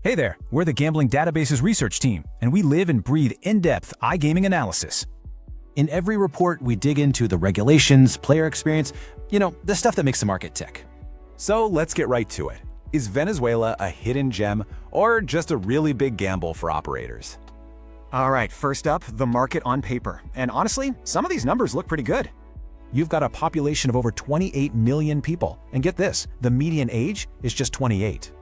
Hey there, we're the Gambling Databases research team, and we live and breathe in-depth iGaming analysis. In every report, we dig into the regulations, player experience, the stuff that makes the market tick. So let's get right to it. Is Venezuela a hidden gem or just a really big gamble for operators? All right, first up, the market on paper. And honestly, some of these numbers look pretty good. You've got a population of over 28 million people, and get this, the median age is just 28.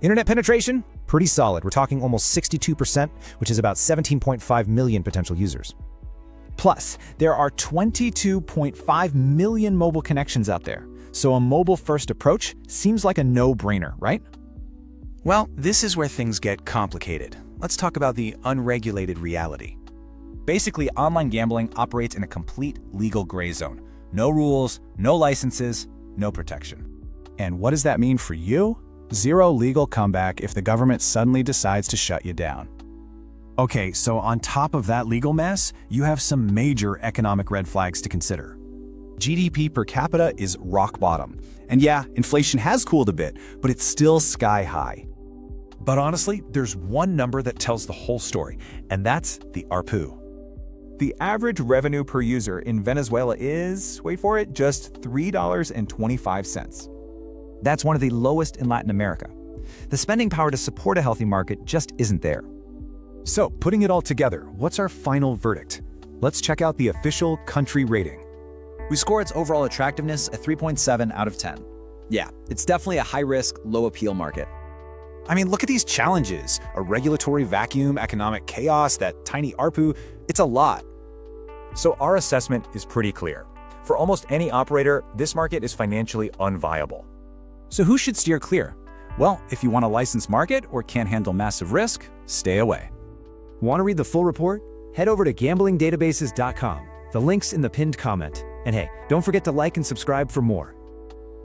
Internet penetration? Pretty solid. We're talking almost 62%, which is about 17.5 million potential users. Plus, there are 22.5 million mobile connections out there, so a mobile-first approach seems like a no-brainer, right? Well, this is where things get complicated. Let's talk about the unregulated reality. Basically, online gambling operates in a complete legal gray zone. No rules, no licenses, no protection. And what does that mean for you? Zero legal comeback if the government suddenly decides to shut you down. Okay, so on top of that legal mess, you have some major economic red flags to consider. GDP per capita is rock bottom. And yeah, inflation has cooled a bit, but it's still sky high. But honestly, there's one number that tells the whole story, and that's the ARPU. The average revenue per user in Venezuela is, wait for it, just $3.25. That's one of the lowest in Latin America. The spending power to support a healthy market just isn't there. So, putting it all together, what's our final verdict? Let's check out the official country rating. We score its overall attractiveness a 3.7 out of 10. Yeah, it's definitely a high-risk, low-appeal market. I mean, look at these challenges. A regulatory vacuum, economic chaos, that tiny ARPU, it's a lot. So our assessment is pretty clear. For almost any operator, this market is financially unviable. So who should steer clear? Well, if you want a licensed market or can't handle massive risk, stay away. Want to read the full report? Head over to gamblingdatabases.com. The link's in the pinned comment. And hey, don't forget to like and subscribe for more.